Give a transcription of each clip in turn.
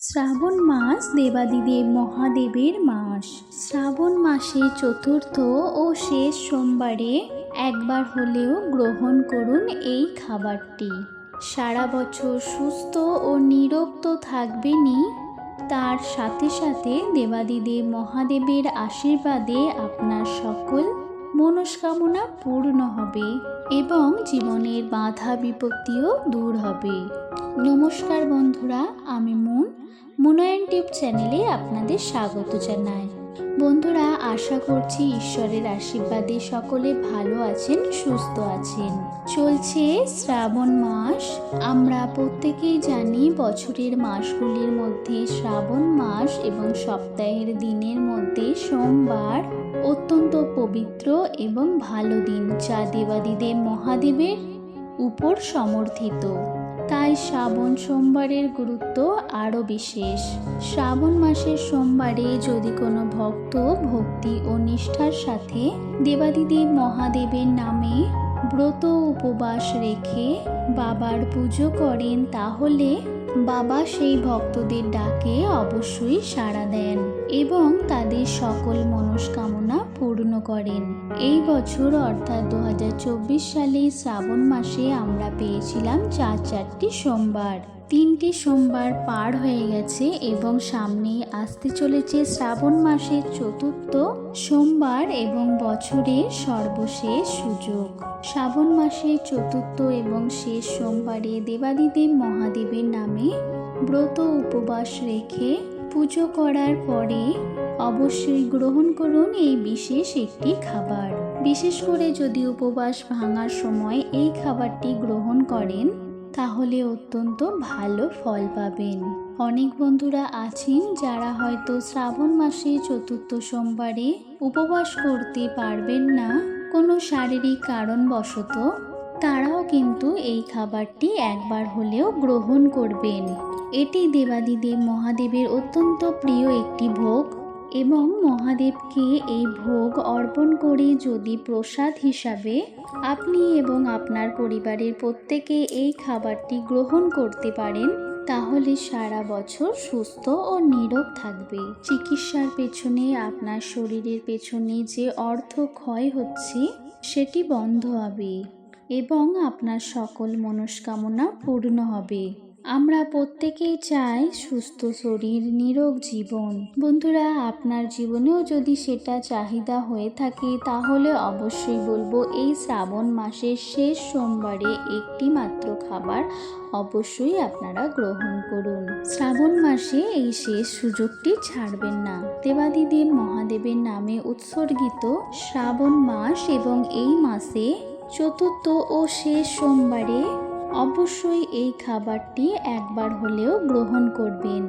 শ্রাবণ মাস দেবাদিদেব মহাদেবের মাস। শ্রাবণ মাসে চতুর্থ ও শেষ সোমবারে একবার হলেও গ্রহণ করুন এই খাবারটি। সারা বছর সুস্থ ও নিরোগ তো থাকবেনই, তার সাথে সাথে দেবাদিদেব মহাদেবের আশীর্বাদে আপনার সকল মনস্কামনা পূর্ণ হবে এবং জীবনের বাধা বিপত্তিও দূর হবে। নমস্কার বন্ধুরা, আমি মুনয়ন টিউব চ্যানেলে আপনাদের স্বাগত জানাই। বন্ধুরা, আশা করছি ঈশ্বরের আশীর্বাদে সকলে ভালো আছেন, সুস্থ আছেন। চলছে শ্রাবণ মাস। আমরা প্রত্যেকেই জানি বছরের মাসগুলির মধ্যে শ্রাবণ মাস এবং সপ্তাহের দিনের মধ্যে সোমবার অত্যন্ত পবিত্র এবং ভালো দিন, যা দেবাদিদেব মহাদেবের উপর সমর্থিত। তাই শ্রাবণ সোমবারের গুরুত্ব আরও বিশেষ। শ্রাবণ মাসের সোমবারে যদি কোনো ভক্ত ভক্তি ও নিষ্ঠার সাথে দেবাদিদেব মহাদেবের নামে ব্রত উপবাস রেখে বাবার পুজো করেন, তাহলে বাবা সেই ভক্তদের ডাকে অবশ্যই সাড়া দেন এবং তাদের সকল মনস্কামনা পূর্ণ করেন। এই বছর অর্থাৎ 2024 সালে শ্রাবণ মাসে আমরা পেয়েছিলাম চারটি সোমবার। 3টি সোমবার পার হয়ে গেছে এবং সামনে আসতে চলেছে শ্রাবণ মাসের চতুর্থ সোমবার এবং বছরের সর্বশেষ সুযোগ। শ্রাবণ মাসের চতুর্থ এবং শেষ সোমবারে দেবাদিদেব মহাদেবের নামে ব্রত উপবাস রেখে পুজো করার পরে অবশ্যই গ্রহণ করুন এই বিশেষ একটি খাবার। বিশেষ করে যদি উপবাস ভাঙার সময় এই খাবারটি গ্রহণ করেন, তাহলে অত্যন্ত ভালো ফল পাবেন। অনেক বন্ধুরা আছেন যারা হয়তো শ্রাবণ মাসে চতুর্থ সোমবারে উপবাস করতে পারবেন না কোনো শারীরিক কারণবশত, তারাও কিন্তু এই খাবারটি একবার হলেও গ্রহণ করবেন। এটি দেবাদিদেব মহাদেবের অত্যন্ত প্রিয় একটি ভোগ এবং মহাদেবকে এই ভোগ অর্পণ করে যদি প্রসাদ হিসাবে আপনি এবং আপনার পরিবারের প্রত্যেকে এই খাবারটি গ্রহণ করতে পারেন, তাহলে সারা বছর সুস্থ ও নিরোগ থাকবে। চিকিৎসার পেছনে, আপনার শরীরের পেছনে যে অর্থ ক্ষয় হচ্ছে সেটি বন্ধ হবে এবং আপনার সকল মনস্কামনা পূর্ণ হবে। আমরা প্রত্যেকেই চাই সুস্থ শরীর, নিরোগ জীবন। বন্ধুরা, আপনার জীবনেও যদি সেটা চাহিদা হয়ে থাকে, তাহলে অবশ্যই বলবো এই শ্রাবণ মাসের শেষ সোমবারে একটি মাত্র খাবার অবশ্যই আপনারা গ্রহণ করুন। শ্রাবণ মাসে এই শেষ সুযোগটি ছাড়বেন না। দেবাদিদেব মহাদেবের নামে উৎসর্গিত শ্রাবণ মাস এবং এই মাসে চতুর্থ ও শেষ সোমবারে অবশ্যই এই খাবারটি একবার হলেও গ্রহণ করবেন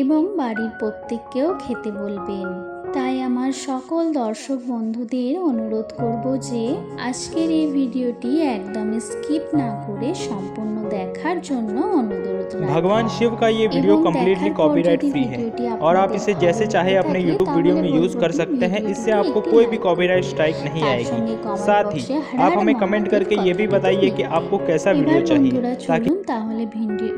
এবং বাড়ির প্রত্যেককেও খেতে বলবেন। তাই আমার সকল দর্শক বন্ধুদের অনুরোধ করব যে আজকের এই ভিডিওটি একদম স্কিপ না করে সম্পূর্ণ দেখার জন্য অনুরোধ রাখব। भगवान शिव का ये वीडियो कम्प्लीटली कॉपीराइट फ्री है और आप इसे जैसे चाहे अपने यूट्यूब वीडियो में यूज कर सकते हैं। इससे आपको कोई भी कॉपीराइट स्ट्राइक नहीं आएगी। साथ ही आप हमें कमेंट करके ये भी बताइए कि आपको कैसा वीडियो चाहिए, ताकि তাহলে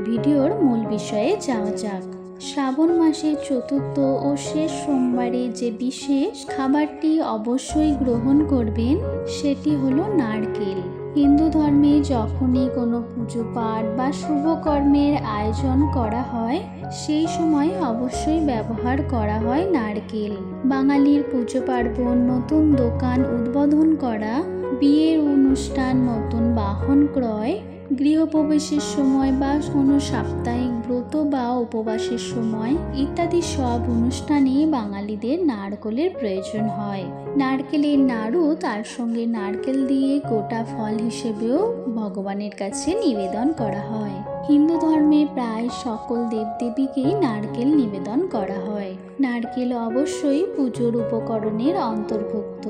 ভিডিওর মূল বিষয়ে যাওয়া যাক। শ্রাবণ মাসের চতুর্থ ও শেষ সোমবারে যে বিশেষ খাবারটি অবশ্যই গ্রহণ করবেন সেটি হলো নারকেল। হিন্দু ধর্মে যখনই কোনো পুজো পাঠ বা শুভ কর্মের আয়োজন করা হয়, সেই সময় অবশ্যই ব্যবহার করা হয় নারকেল। বাঙালির পুজো পার্বণ, নতুন দোকান উদ্বোধন করা, বিয়ের অনুষ্ঠান, নতুন বাহন ক্রয়, গৃহপ্রবেশের সময় বা কোনো সাপ্তাহিক ব্রত বা উপবাসের সময় ইত্যাদি সব অনুষ্ঠানে বাঙালিদের নারকেলের প্রয়োজন হয়। নারকেলের নাড়ু, তার সঙ্গে নারকেল দিয়ে গোটা ফল হিসেবেও ভগবানের কাছে নিবেদন করা হয়। হিন্দু ধর্মে প্রায় সকল দেবদেবীকেই নারকেল নিবেদন করা হয়। নারকেল অবশ্যই পুজোর উপকরণের অন্তর্ভুক্ত।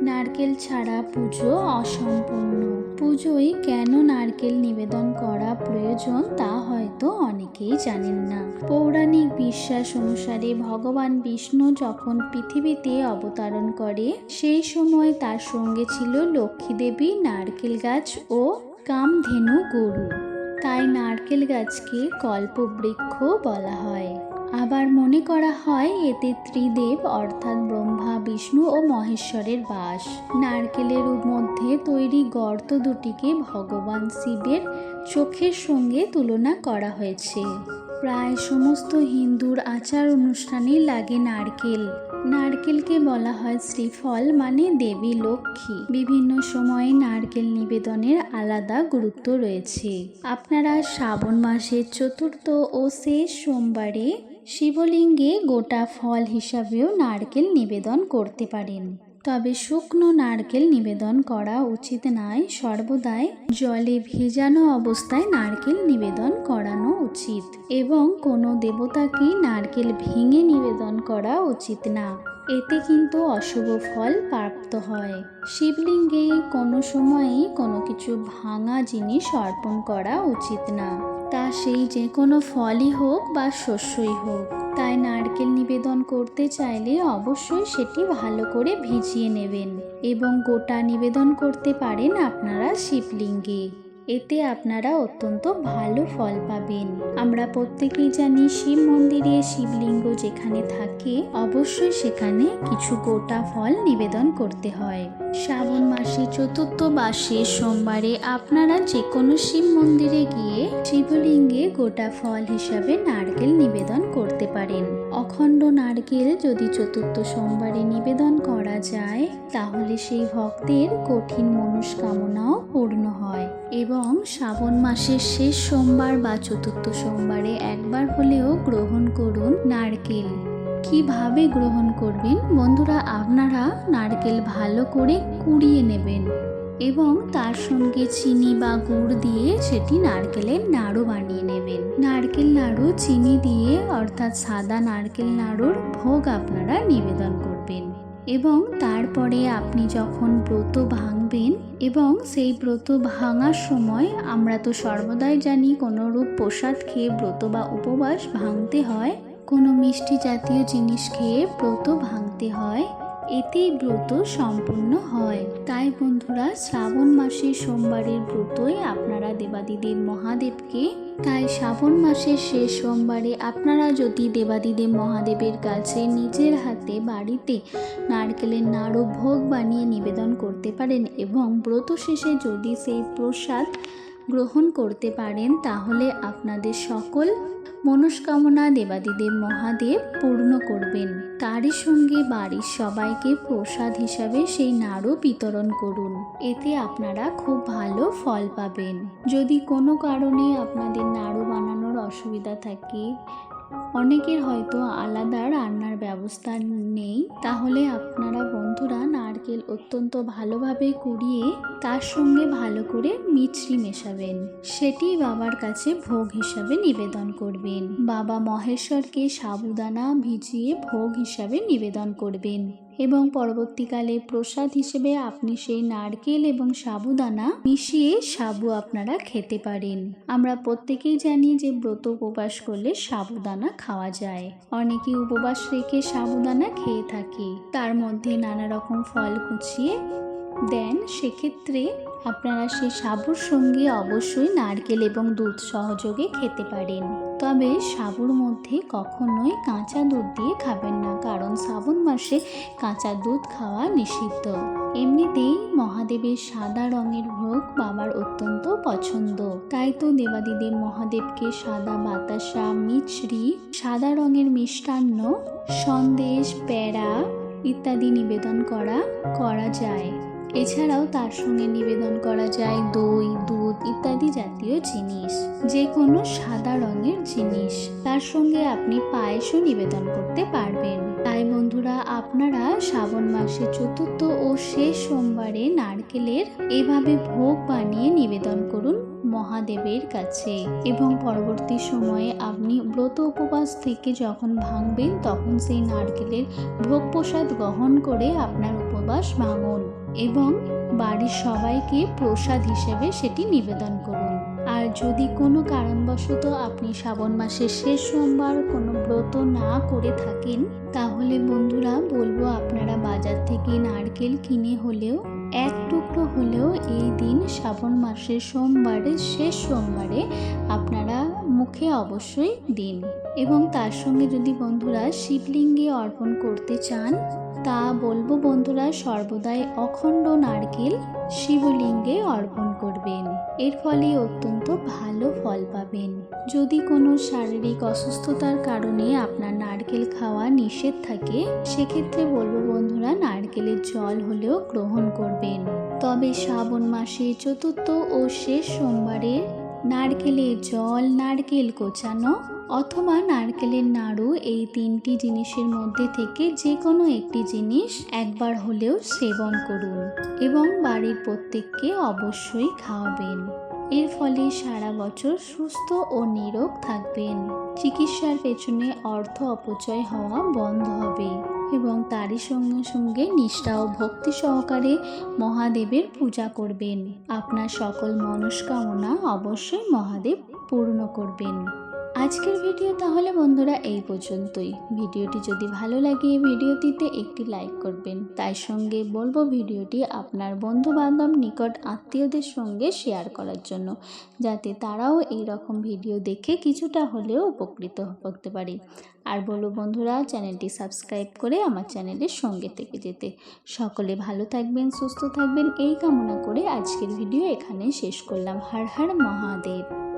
নারকেল ছাড়া পুজো অসম্পূর্ণ। পুজোয় কেন নারকেল নিবেদন করা প্রয়োজন তা হয়তো অনেকেই জানেন না। পৌরাণিক বিশ্বাস অনুসারে ভগবান বিষ্ণু যখন পৃথিবীতে অবতরণ করে, সেই সময় তার সঙ্গে ছিল লক্ষ্মী দেবী, নারকেল গাছ ও কামধেনু গরু। তাই নারকেল গাছকে কল্পবৃক্ষ বলা হয়। আবার মনে করা হয় এতে ত্রিদেব অর্থাৎ ব্রহ্মা, বিষ্ণু ও মহেশ্বরের বাস। নারকেলের মধ্যে তৈরি গর্ত দুটিকে ভগবান শিবের চোখের সঙ্গে তুলনা করা হয়েছে। প্রায় সমস্ত হিন্দুর আচার অনুষ্ঠানে লাগে নারকেল। নারকেলকে বলা হয় শ্রীফল, মানে দেবী লক্ষ্মী। বিভিন্ন সময়ে নারকেল নিবেদনের আলাদা গুরুত্ব রয়েছে। আপনারা শ্রাবণ মাসের চতুর্থ ও শেষ সোমবারে শিবলিঙ্গে গোটা ফল হিসাবেও নারকেল নিবেদন করতে পারেন। তবে শুকনো নারকেল নিবেদন করা উচিত নয়। সর্বদাই জলে ভেজানো অবস্থায় নারকেল নিবেদন করানো উচিত এবং কোনো দেবতাকে নারকেল ভেঙে নিবেদন করা উচিত না, এতে কিন্তু অশুভ ফল প্রাপ্ত হয়। শিবলিঙ্গে কোনো সময়ই কোনো কিছু ভাঙা জিনিস অর্পণ করা উচিত না, তা সেই যে কোনো ফলই হোক বা শস্যই হোক। তাই নারকেল নিবেদন করতে চাইলে অবশ্যই সেটি ভালো করে ভিজিয়ে নেবেন এবং গোটা নিবেদন করতে পারেন আপনারা শিবলিঙ্গে। এতে আপনারা অত্যন্ত ভালো ফল পাবেন। আমরা প্রত্যেকেই জানি শিব মন্দিরে শিবলিঙ্গ যেখানে থাকে অবশ্যই সেখানে কিছু গোটা ফল নিবেদন করতে হয়। শ্রাবণ মাসে চতুর্থ বা শেষ সোমবারে আপনারা যে কোনো শিব মন্দিরে গিয়ে শিবলিঙ্গে গোটা ফল হিসাবে নারকেল নিবেদন করতে পারেন। অখণ্ড নারকেল যদি চতুর্থ সোমবারে নিবেদন করা যায় তাহলে সেই ভক্তের কঠিন মনস্কামনাও পূর্ণ হয়। এবং শ্রাবণ মাসের শেষ সোমবার বা চতুর্থ সোমবারে একবার হলেও গ্রহণ করুন নারকেল। কিভাবে গ্রহণ করবেন বন্ধুরা, আপনারা নারকেল ভালো করে কুড়িয়ে নেবেন এবং তার সঙ্গে চিনি বা গুড় দিয়ে সেটি নারকেলের নাড়ু বানিয়ে নেবেন। নারকেল নাড়ু চিনি দিয়ে অর্থাৎ সাদা নারকেল নাড়ুর ভোগ আপনারা নিবেদন করবেন এবং তারপরে আপনি যখন ব্রত ভাঙবেন এবং সেই ব্রত ভাঙার সময় আমরা তো সর্বদাই জানি কোনো রূপ প্রসাদ খেয়ে ব্রত বা উপবাস ভাঙতে হয়, কোনো মিষ্টি জাতীয় জিনিস খেয়ে ব্রত ভাঙতে হয়, এতেই ব্রত সম্পূর্ণ হয়। তাই বন্ধুরা শ্রাবণ মাসের সোমবারের ব্রতই আপনারা দেবাদিদেব মহাদেবকে, তাই শ্রাবণ মাসের শেষ সোমবারে আপনারা যদি দেবাদিদেব মহাদেবের কাছে নিজের হাতে বাড়িতে নারকেলের নাড়ু ভোগ বানিয়ে নিবেদন করতে পারেন এবং ব্রত শেষে যদি সেই প্রসাদ গ্রহণ করতে পারেন তাহলে আপনাদের সকল মনস্কামনা দেবাদিদেব মহাদেব পূর্ণ করবেন। তারই সঙ্গে বাড়ির সবাইকে প্রসাদ হিসাবে সেই নাড়ু বিতরণ করুন, এতে আপনারা খুব ভালো ফল পাবেন। যদি কোনো কারণে আপনাদের নাড়ু বানানোর অসুবিধা থাকে, অনেকের হয়তো আলাদা রান্নার ব্যবস্থা নেই, তাহলে আপনারা বন্ধুরা নারকেল অত্যন্ত ভালোভাবে কুড়িয়ে তার সঙ্গে ভালো করে মিছরি মেশাবেন, সেটি বাবার কাছে ভোগ হিসাবে নিবেদন করবেন। বাবা মহেশ্বরকে সাবুদানা ভিজিয়ে ভোগ হিসাবে নিবেদন করবেন এবং পরবর্তীকালে প্রসাদ হিসেবে আপনি সেই নারকেল এবং সাবুদানা মিশিয়ে সাবু আপনারা খেতে পারেন। আমরা প্রত্যেকেই জানি যে ব্রত উপবাস করলে সাবুদানা খাওয়া যায়। অনেকেই উপবাস রেখে সাবুদানা খেয়ে থাকে, তার মধ্যে নানা রকম ফল কুচিয়ে দেন। সেক্ষেত্রে আপনারা সেই সাবুর সঙ্গে অবশ্যই নারকেল এবং দুধ সহযোগে খেতে পারেন। তবে সাবুর মধ্যে কখনোই কাঁচা দুধ দিয়ে খাবেন না, কারণ শ্রাবণ মাসে কাঁচা দুধ খাওয়া নিষিদ্ধ। এমনিতেই মহাদেবের সাদা রঙের ভোগ বাবার অত্যন্ত পছন্দ, তাই তো দেবাদিদেব মহাদেবকে সাদা বাতাসা, মিছরি, সাদা রঙের মিষ্টান্ন, সন্দেশ, প্যাড়া ইত্যাদি নিবেদন করা যায়। এছাড়াও তার সঙ্গে নিবেদন করা যায় দই, দুধ ইত্যাদি জাতীয় জিনিস, যে কোনো সাদা রঙের জিনিস। তার সঙ্গে আপনি পায়েসও নিবেদন করতে পারবেন। তাই বন্ধুরা আপনারা শ্রাবণ মাসে চতুর্থ ও শেষ সোমবারে নারকেলের এভাবে ভোগ বানিয়ে নিবেদন করুন মহাদেবের কাছে এবং পরবর্তী সময়ে আপনি ব্রত উপবাস থেকে যখন ভাঙবেন তখন সেই নারকেলের ভোগ প্রসাদ গ্রহণ করে আপনার উপবাস ভাঙুন এবং বাড়ির সবাইকে প্রসাদ হিসেবে সেটি নিবেদন করুন। আর যদি কোনো কারণবশত আপনি শ্রাবণ মাসের শেষ সোমবার কোনো ব্রত না করে থাকেন তাহলে বন্ধুরা বলবো আপনারা বাজার থেকে নারকেল কিনে হলেও এক টুকরো হলেও এই দিন শ্রাবণ মাসের সোমবারে শেষ সোমবারে আপনারা মুখে অবশ্যই দিন। এবং তার সঙ্গে যদি বন্ধুরা শিবলিঙ্গে অর্পণ করতে চান, তা বলবো বন্ধুরা সর্বদাই অখণ্ড নারকেল শিবলিঙ্গে অর্পণ করবেন। এর ফলে অত্যন্ত ভালো ফল পাবেন। যদি কোনো শারীরিক অসুস্থতার কারণে আপনার নারকেল খাওয়া নিষেধ থাকে, সেক্ষেত্রে বলবো বন্ধুরা নারকেলের জল হলেও গ্রহণ করবেন। তবে শ্রাবণ মাসে চতুর্থ ও শেষ সোমবারে নারকেলের জল, নারকেল কোচানো অথবা নারকেলের নাড়ু, এই তিনটি জিনিসের মধ্যে থেকে যে কোনো একটি জিনিস একবার হলেও সেবন করুন এবং বাড়ির প্রত্যেককে অবশ্যই খাওয়াবেন। এর ফলে সারা বছর সুস্থ ও নিরোগ থাকবেন। চিকিৎসার পেছনে অর্থ অপচয় হওয়া বন্ধ হবে এবং তারই সঙ্গে সঙ্গে নিষ্ঠা ও ভক্তি সহকারে মহাদেবের পূজা করবেন। আপনার সকল মনস্কামনা অবশ্যই মহাদেব পূর্ণ করবেন। আজকের ভিডিও তাহলে বন্ধুরা এই পর্যন্তই। ভিডিওটি যদি ভালো লাগে ভিডিওটিতে একটি লাইক করবেন। তাই সঙ্গে বলবো ভিডিওটি আপনার বন্ধু বান্ধব নিকট আত্মীয়দের সঙ্গে শেয়ার করার জন্য, যাতে তারাও এই রকম ভিডিও দেখে কিছুটা হলেও উপকৃত হতে পারে। আর বলবো বন্ধুরা চ্যানেলটি সাবস্ক্রাইব করে আমার চ্যানেলের সঙ্গে থেকে যেতে। সকলে ভালো থাকবেন, সুস্থ থাকবেন এই কামনা করে আজকের ভিডিও এখানে শেষ করলাম। হর হর মহাদেব।